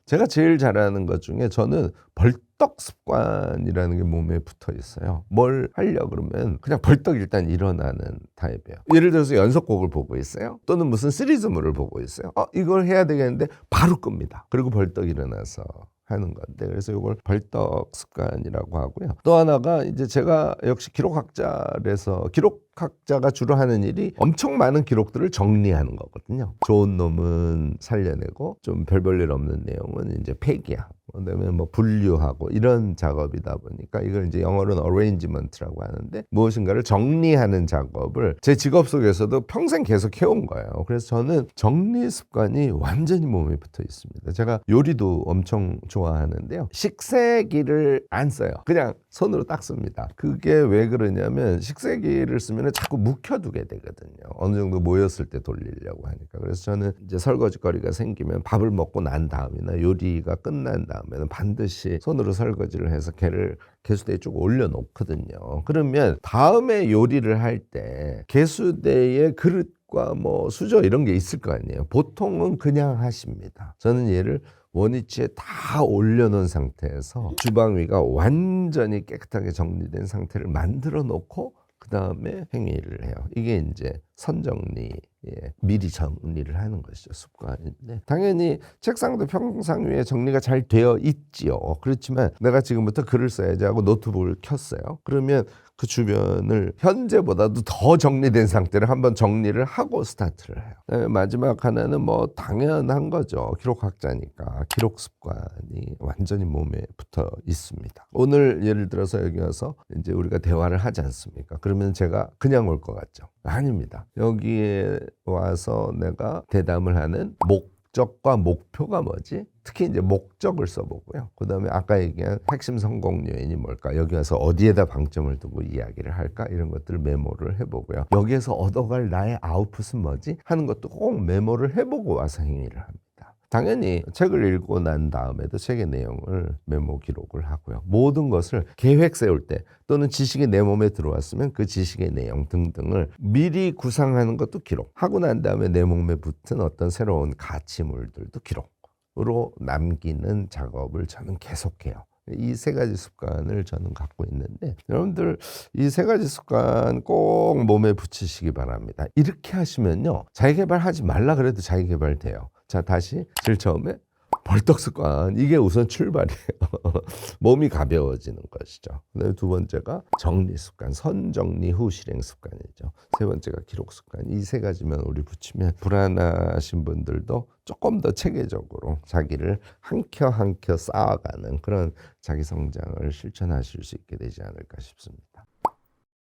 제가 제일 잘하는 것 중에 저는 벌떡 습관이라는 게 몸에 붙어 있어요. 뭘 하려 그러면 그냥 벌떡 일단 일어나는 타입이에요. 예를 들어서 연속곡을 보고 있어요. 또는 무슨 시리즈물을 보고 있어요. 이걸 해야 되겠는데 바로 끕니다. 그리고 벌떡 일어나서 하는 건데, 그래서 이걸 벌떡 습관이라고 하고요. 또 하나가 이제 제가 역시 기록학자라서 기록학자가 주로 하는 일이 엄청 많은 기록들을 정리하는 거거든요. 좋은 놈은 살려내고 좀 별 볼 일 없는 내용은 이제 폐기하고, 그다음에 뭐 분류하고 이런 작업이다 보니까 이걸 이제 영어로는 arrangement라고 하는데, 무엇인가를 정리하는 작업을 제 직업 속에서도 평생 계속 해온 거예요. 그래서 저는 정리 습관이 완전히 몸에 붙어 있습니다. 제가 요리도 엄청 좋아하는데요. 식세기를 안 써요. 그냥 손으로 딱 씁니다. 그게 왜 그러냐면 식세기를 쓰면 자꾸 묵혀두게 되거든요. 어느 정도 모였을 때 돌리려고 하니까. 그래서 저는 이제 설거지거리가 생기면 밥을 먹고 난 다음이나 요리가 끝난 다음에는 반드시 손으로 설거지를 해서 걔를 개수대에 쭉 올려놓거든요. 그러면 다음에 요리를 할 때 개수대에 그릇과 뭐 수저 이런 게 있을 거 아니에요. 보통은 그냥 하십니다. 저는 얘를 원위치에 다 올려놓은 상태에서 주방 위가 완전히 깨끗하게 정리된 상태를 만들어 놓고 그 다음에 행위를 해요. 이게 이제 선정리, 미리 정리를 하는 것이죠. 습관인데, 당연히 책상도 평상 위에 정리가 잘 되어 있지요. 그렇지만 내가 지금부터 글을 써야지 하고 노트북을 켰어요. 그러면 그 주변을 현재보다도 더 정리된 상태를 한번 정리를 하고 스타트를 해요. 마지막 하나는 뭐 당연한 거죠. 기록학자니까 기록 습관이 완전히 몸에 붙어 있습니다. 오늘 예를 들어서 여기 와서 이제 우리가 대화를 하지 않습니까? 그러면 제가 그냥 올 것 같죠? 아닙니다. 여기에 와서 내가 대담을 하는 목적과 목표가 뭐지? 특히 이제 목적을 써보고요. 그 다음에 아까 얘기한 핵심 성공 요인이 뭘까? 여기 와서 어디에다 방점을 두고 이야기를 할까? 이런 것들을 메모를 해보고요. 여기에서 얻어갈 나의 아웃풋은 뭐지? 하는 것도 꼭 메모를 해보고 와서 행위를 합니다. 당연히 책을 읽고 난 다음에도 책의 내용을 메모 기록을 하고요. 모든 것을 계획 세울 때 또는 지식이 내 몸에 들어왔으면 그 지식의 내용 등등을 미리 구상하는 것도 기록. 하고 난 다음에 내 몸에 붙은 어떤 새로운 가치물들도 기록으로 남기는 작업을 저는 계속해요. 이 세 가지 습관을 저는 갖고 있는데, 여러분들 이 세 가지 습관 꼭 몸에 붙이시기 바랍니다. 이렇게 하시면요, 자기개발하지 말라 그래도 자기개발 돼요. 자, 다시 제일 처음에 벌떡 습관, 이게 우선 출발이에요. 몸이 가벼워지는 것이죠. 그다음에 두 번째가 정리 습관, 선정리 후 실행 습관이죠. 세 번째가 기록 습관. 이 세 가지만 우리 붙이면 불안하신 분들도 조금 더 체계적으로 자기를 한 켜 한 켜 쌓아가는 그런 자기 성장을 실천하실 수 있게 되지 않을까 싶습니다.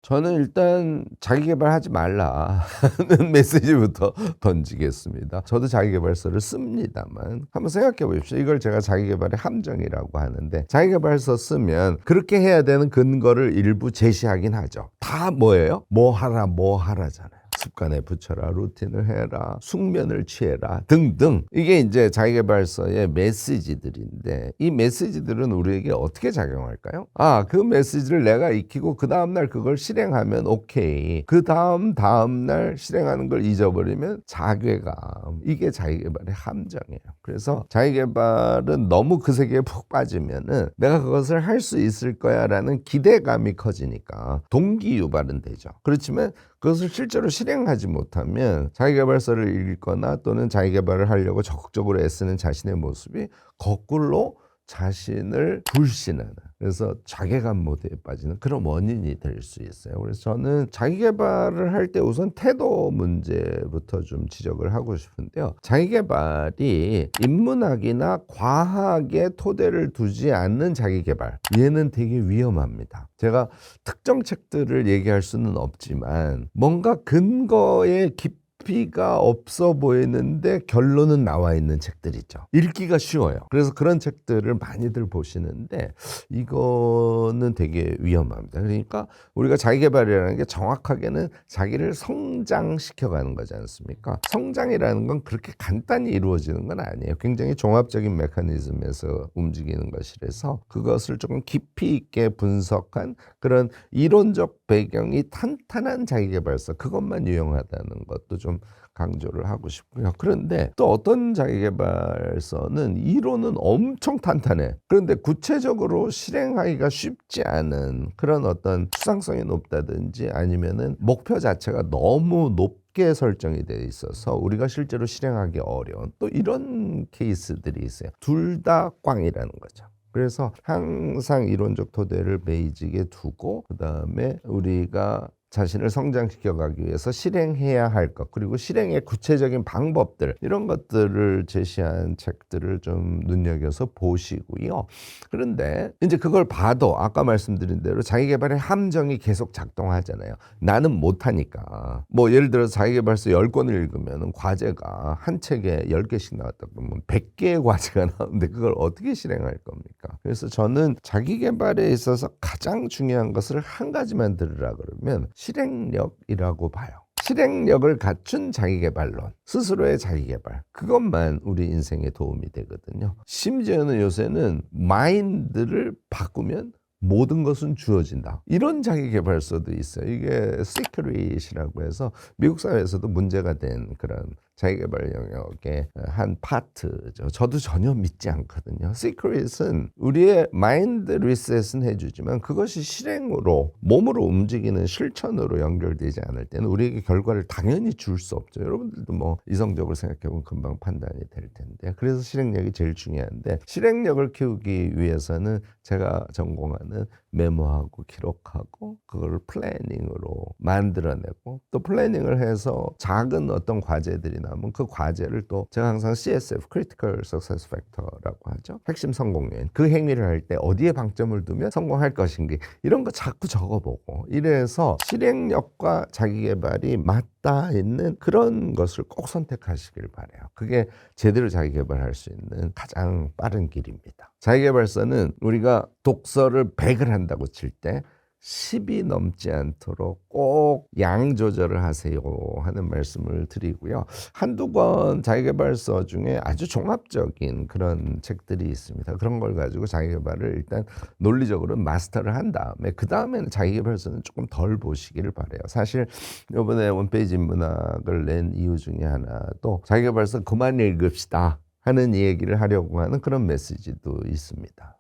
저는 일단 자기계발하지 말라 하는 메시지부터 던지겠습니다. 저도 자기계발서를 씁니다만 한번 생각해 보십시오. 이걸 제가 자기계발의 함정이라고 하는데, 자기계발서 쓰면 그렇게 해야 되는 근거를 일부 제시하긴 하죠. 다 뭐예요? 뭐 하라잖아요. 습관에 붙여라, 루틴을 해라, 숙면을 취해라 등등. 이게 이제 자기계발서의 메시지들인데, 이 메시지들은 우리에게 어떻게 작용할까요? 그 메시지를 내가 익히고 그 다음날 그걸 실행하면 오케이. 그 다음날 실행하는 걸 잊어버리면 자괴감. 이게 자기계발의 함정이에요. 그래서 자기계발은 너무 그 세계에 푹 빠지면은 내가 그것을 할 수 있을 거야 라는 기대감이 커지니까 동기 유발은 되죠. 그렇지만 그것을 실제로 실행하지 못하면 자기계발서를 읽거나 또는 자기계발을 하려고 적극적으로 애쓰는 자신의 모습이 거꾸로 자신을 불신하는, 그래서 자괴감 모드에 빠지는 그런 원인이 될 수 있어요. 그래서 저는 자기계발을 할 때 우선 태도 문제부터 좀 지적을 하고 싶은데요. 자기계발이 인문학이나 과학의 토대를 두지 않는 자기계발, 얘는 되게 위험합니다. 제가 특정 책들을 얘기할 수는 없지만 뭔가 근거에 깊이가 없어 보이는데 결론은 나와 있는 책들 있죠. 읽기가 쉬워요. 그래서 그런 책들을 많이들 보시는데 이거는 되게 위험합니다. 그러니까 우리가 자기계발이라는 게 정확하게는 자기를 성장시켜가는 거지 않습니까? 성장이라는 건 그렇게 간단히 이루어지는 건 아니에요. 굉장히 종합적인 메커니즘에서 움직이는 것이라서 그것을 조금 깊이 있게 분석한 그런 이론적 배경이 탄탄한 자기계발서, 그것만 유용하다는 것도 좀 강조를 하고 싶고요. 그런데 또 어떤 자기계발서는 이론은 엄청 탄탄해. 그런데 구체적으로 실행하기가 쉽지 않은 그런 어떤 추상성이 높다든지 아니면은 목표 자체가 너무 높게 설정이 되어 있어서 우리가 실제로 실행하기 어려운 또 이런 케이스들이 있어요. 둘 다 꽝이라는 거죠. 그래서 항상 이론적 토대를 베이직에 두고 그다음에 우리가 자신을 성장시켜가기 위해서 실행해야 할 것, 그리고 실행의 구체적인 방법들, 이런 것들을 제시한 책들을 좀 눈여겨서 보시고요. 그런데 이제 그걸 봐도 아까 말씀드린 대로 자기계발의 함정이 계속 작동하잖아요. 나는 못하니까. 뭐 예를 들어서 자기계발서 10권을 읽으면 과제가 한 책에 10개씩 나왔다 그러면 100개의 과제가 나오는데 그걸 어떻게 실행할 겁니까? 그래서 저는 자기계발에 있어서 가장 중요한 것을 한 가지만 들으라 그러면 실행력이라고 봐요. 실행력을 갖춘 자기계발론, 스스로의 자기계발, 그것만 우리 인생에 도움이 되거든요. 심지어는 요새는 마인드를 바꾸면 모든 것은 주어진다. 이런 자기계발서도 있어요. 이게 시크릿이라고 해서 미국 사회에서도 문제가 된 그런 자기계발 영역의 한 파트죠. 저도 전혀 믿지 않거든요. 시크릿은 우리의 마인드 리셋은 해주지만 그것이 실행으로 몸으로 움직이는 실천으로 연결되지 않을 때는 우리에게 결과를 당연히 줄 수 없죠. 여러분들도 뭐 이성적으로 생각해보면 금방 판단이 될 텐데, 그래서 실행력이 제일 중요한데, 실행력을 키우기 위해서는 제가 전공하는 메모하고 기록하고 그걸 플래닝으로 만들어내고, 또 플래닝을 해서 작은 어떤 과제들이 나면 그 과제를 또 제가 항상 CSF, Critical Success Factor라고 하죠. 핵심 성공 요인. 그 행위를 할 때 어디에 방점을 두면 성공할 것인지 이런 거 자꾸 적어보고, 이래서 실행력과 자기계발이 맞닿아 있는 그런 것을 꼭 선택하시길 바라요. 그게 제대로 자기계발할 수 있는 가장 빠른 길입니다. 자기계발서는 우리가 독서를 100을 한다고 칠 때 10이 넘지 않도록 꼭 양 조절을 하세요 하는 말씀을 드리고요. 한두 권 자기계발서 중에 아주 종합적인 그런 책들이 있습니다. 그런 걸 가지고 자기계발을 일단 논리적으로 마스터를 한 다음에 그 다음에는 자기계발서는 조금 덜 보시기를 바라요. 사실 이번에 원페이지 인문학을 낸 이유 중에 하나도 자기계발서 그만 읽읍시다 하는 얘기를 하려고 하는 그런 메시지도 있습니다.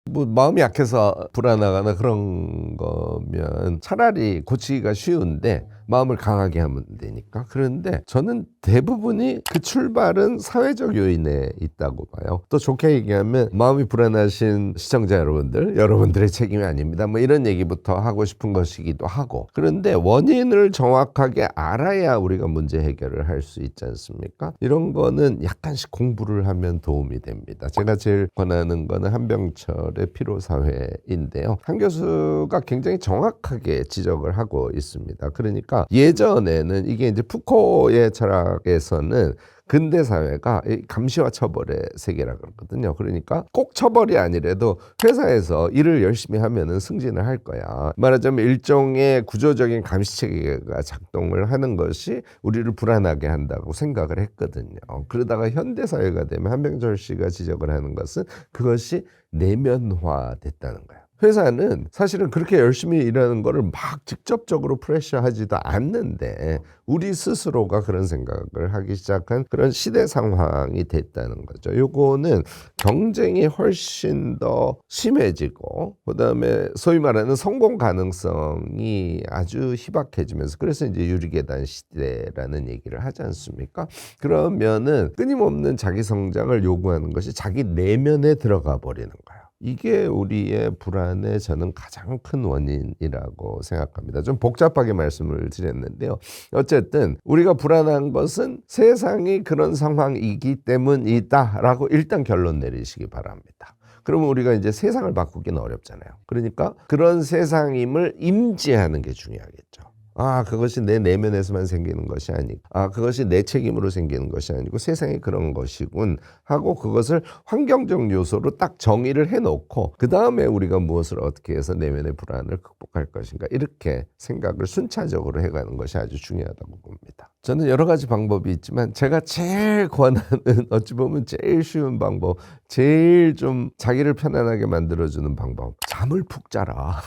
뭐 마음이 약해서 불안하거나 그런 거면 차라리 고치기가 쉬운데 마음을 강하게 하면 되니까. 그런데 저는 대부분이 그 출발은 사회적 요인에 있다고 봐요. 또 좋게 얘기하면 마음이 불안하신 시청자 여러분들, 여러분들의 책임이 아닙니다. 뭐 이런 얘기부터 하고 싶은 것이기도 하고. 그런데 원인을 정확하게 알아야 우리가 문제 해결을 할 수 있지 않습니까? 이런 거는 약간씩 공부를 하면 도움이 됩니다. 제가 제일 권하는 거는 한병철의 피로사회인데요. 한 교수가 굉장히 정확하게 지적을 하고 있습니다. 그러니까 예전에는 이게 이제 푸코의 철학에서는 근대 사회가 감시와 처벌의 세계라 그러거든요. 그러니까 꼭 처벌이 아니라도 회사에서 일을 열심히 하면은 승진을 할 거야. 말하자면 일종의 구조적인 감시 체계가 작동을 하는 것이 우리를 불안하게 한다고 생각을 했거든요. 그러다가 현대 사회가 되면 한병철 씨가 지적을 하는 것은 그것이 내면화됐다는 거예요. 회사는 사실은 그렇게 열심히 일하는 거를 막 직접적으로 프레셔하지도 않는데 우리 스스로가 그런 생각을 하기 시작한 그런 시대 상황이 됐다는 거죠. 요거는 경쟁이 훨씬 더 심해지고 그다음에 소위 말하는 성공 가능성이 아주 희박해지면서, 그래서 이제 유리계단 시대라는 얘기를 하지 않습니까? 그러면은 끊임없는 자기 성장을 요구하는 것이 자기 내면에 들어가 버리는 거예요. 이게 우리의 불안의 저는 가장 큰 원인이라고 생각합니다. 좀 복잡하게 말씀을 드렸는데요. 어쨌든 우리가 불안한 것은 세상이 그런 상황이기 때문이다라고 일단 결론 내리시기 바랍니다. 그러면 우리가 이제 세상을 바꾸기는 어렵잖아요. 그러니까 그런 세상임을 인지하는 게 중요하겠죠. 아, 그것이 내 내면에서만 생기는 것이 아니고, 아, 그것이 내 책임으로 생기는 것이 아니고 세상에 그런 것이군 하고 그것을 환경적 요소로 딱 정의를 해놓고 그 다음에 우리가 무엇을 어떻게 해서 내면의 불안을 극복할 것인가, 이렇게 생각을 순차적으로 해가는 것이 아주 중요하다고 봅니다. 저는 여러 가지 방법이 있지만 제가 제일 권하는 어찌 보면 제일 쉬운 방법, 제일 좀 자기를 편안하게 만들어주는 방법, 잠을 푹 자라.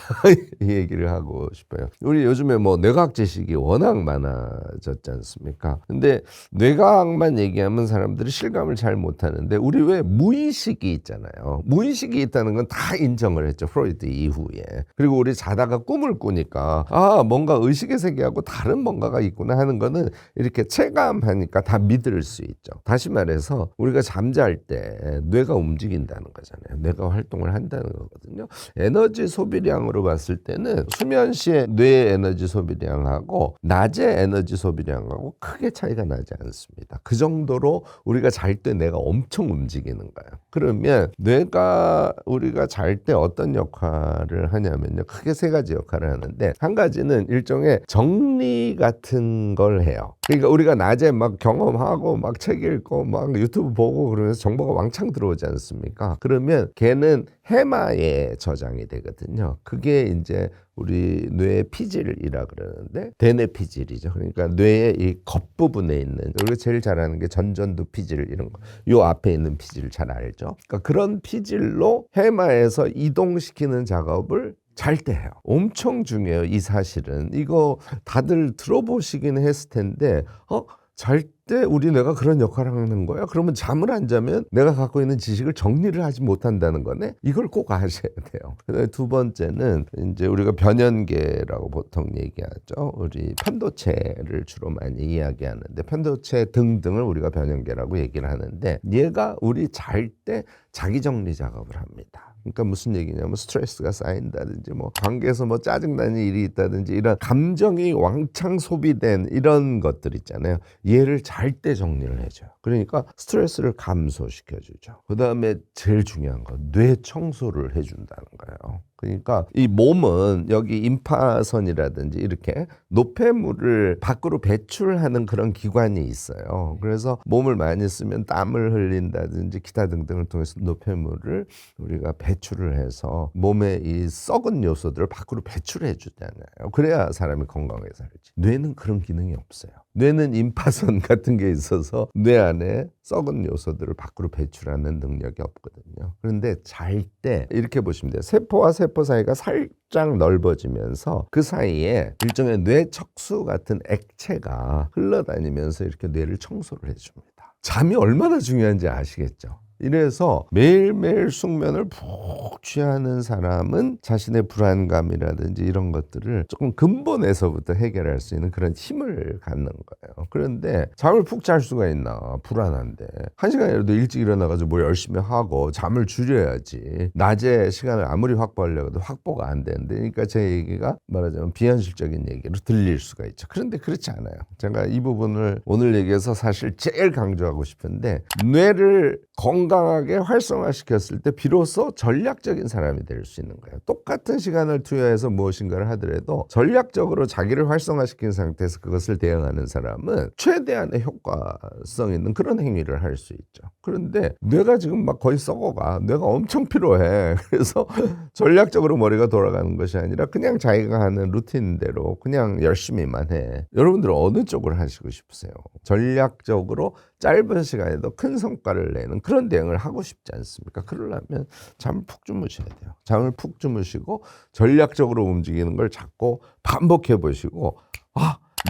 이 얘기를 하고 싶어요. 우리 요즘에 뭐 뇌과학 지식이 워낙 많아졌지 않습니까? 근데 뇌과학만 얘기하면 사람들이 실감을 잘 못하는데 우리 왜 무의식이 있잖아요. 무의식이 있다는 건 다 인정을 했죠. 프로이드 이후에. 그리고 우리 자다가 꿈을 꾸니까 뭔가 의식의 세계하고 다른 뭔가가 있구나 하는 거는 이렇게 체감하니까 다 믿을 수 있죠. 다시 말해서 우리가 잠잘 때 뇌가 움직인다는 거잖아요. 뇌가 활동을 한다는 거거든요. 에너지 소비량으로 봤을 때는 수면 시에 뇌의 에너지 소비량하고 낮의 에너지 소비량하고 크게 차이가 나지 않습니다. 그 정도로 우리가 잘 때 뇌가 엄청 움직이는 거예요. 그러면 뇌가 우리가 잘 때 어떤 역할을 하냐면요. 크게 세 가지 역할을 하는데 한 가지는 일종의 정리 같은 걸 해요. 그러니까 우리가 낮에 막 경험하고 막 책 읽고 막 유튜브 보고 그러면서 정보가 왕창 들어오지 않습니까? 그러면 걔는 해마에 저장이 되거든요. 그게 이제 우리 뇌의 피질이라 그러는데 대뇌 피질이죠. 그러니까 뇌의 이 겉부분에 있는 우리가 제일 잘 아는 게 전전두 피질 이런 거. 요 앞에 있는 피질 잘 알죠. 그러니까 그런 피질로 해마에서 이동시키는 작업을 잘 때 해요. 엄청 중요해요. 이 사실은. 이거 다들 들어보시긴 했을 텐데 잘 때 우리 뇌가 그런 역할을 하는 거야? 그러면 잠을 안 자면 내가 갖고 있는 지식을 정리를 하지 못한다는 거네? 이걸 꼭 아셔야 돼요. 그다음에 두 번째는 이제 우리가 변연계라고 보통 얘기하죠. 우리 편도체를 주로 많이 이야기하는데 편도체 등등을 우리가 변연계라고 얘기를 하는데 얘가 우리 잘 때 자기 정리 작업을 합니다. 그러니까 무슨 얘기냐면 스트레스가 쌓인다든지 뭐 관계에서 뭐 짜증나는 일이 있다든지 이런 감정이 왕창 소비된 이런 것들 있잖아요. 얘를 잘 때 정리를 해줘요. 그러니까 스트레스를 감소시켜주죠. 그 다음에 제일 중요한 건 뇌 청소를 해준다는 거예요. 그러니까 이 몸은 여기 임파선이라든지 이렇게 노폐물을 밖으로 배출하는 그런 기관이 있어요. 그래서 몸을 많이 쓰면 땀을 흘린다든지 기타 등등을 통해서 노폐물을 우리가 배출을 해서 몸의 이 썩은 요소들을 밖으로 배출해 주잖아요. 그래야 사람이 건강하게 살지. 뇌는 그런 기능이 없어요. 뇌는 임파선 같은 게 있어서 뇌 안에 썩은 요소들을 밖으로 배출하는 능력이 없거든요. 그런데 잘 때 이렇게 보시면 돼요. 세포와 세포 사이가 살짝 넓어지면서 그 사이에 일종의 뇌척수 같은 액체가 흘러다니면서 이렇게 뇌를 청소를 해줍니다. 잠이 얼마나 중요한지 아시겠죠? 이래서 매일매일 숙면을 푹 취하는 사람은 자신의 불안감이라든지 이런 것들을 조금 근본에서부터 해결할 수 있는 그런 힘을 갖는 거예요. 그런데 잠을 푹 잘 수가 있나? 불안한데. 한 시간이라도 일찍 일어나가지고 뭐 열심히 하고 잠을 줄여야지. 낮에 시간을 아무리 확보하려고 해도 확보가 안 되는데. 그러니까 제 얘기가 말하자면 비현실적인 얘기로 들릴 수가 있죠. 그런데 그렇지 않아요. 제가 이 부분을 오늘 얘기해서 사실 제일 강조하고 싶은데 뇌를 건강하게 활성화시켰을 때 비로소 전략적인 사람이 될 수 있는 거예요. 똑같은 시간을 투여해서 무엇인가를 하더라도 전략적으로 자기를 활성화시킨 상태에서 그것을 대응하는 사람은 최대한의 효과성 있는 그런 행위를 할 수 있죠. 그런데 뇌가 지금 막 거의 썩어가. 뇌가 엄청 필요해. 그래서 전략적으로 머리가 돌아가는 것이 아니라 그냥 자기가 하는 루틴대로 그냥 열심히만 해. 여러분들은 어느 쪽을 하시고 싶으세요? 전략적으로 짧은 시간에도 큰 성과를 내는 그런 대응을 하고 싶지 않습니까? 그러려면 잠을 푹 주무셔야 돼요. 잠을 푹 주무시고 전략적으로 움직이는 걸 자꾸 반복해 보시고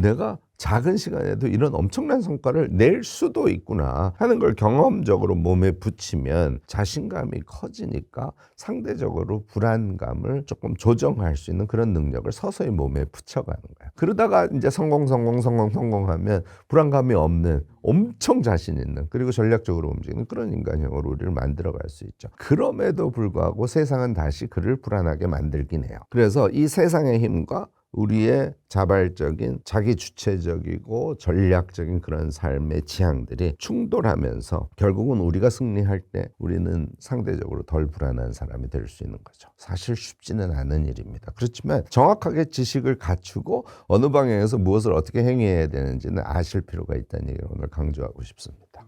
내가 작은 시간에도 이런 엄청난 성과를 낼 수도 있구나 하는 걸 경험적으로 몸에 붙이면 자신감이 커지니까 상대적으로 불안감을 조금 조정할 수 있는 그런 능력을 서서히 몸에 붙여가는 거예요. 그러다가 이제 성공하면 불안감이 없는 엄청 자신 있는 그리고 전략적으로 움직이는 그런 인간형으로 우리를 만들어갈 수 있죠. 그럼에도 불구하고 세상은 다시 그를 불안하게 만들긴 해요. 그래서 이 세상의 힘과 우리의 자발적인 자기 주체적이고 전략적인 그런 삶의 지향들이 충돌하면서 결국은 우리가 승리할 때 우리는 상대적으로 덜 불안한 사람이 될 수 있는 거죠. 사실 쉽지는 않은 일입니다. 그렇지만 정확하게 지식을 갖추고 어느 방향에서 무엇을 어떻게 행해야 되는지는 아실 필요가 있다는 얘기를 오늘 강조하고 싶습니다.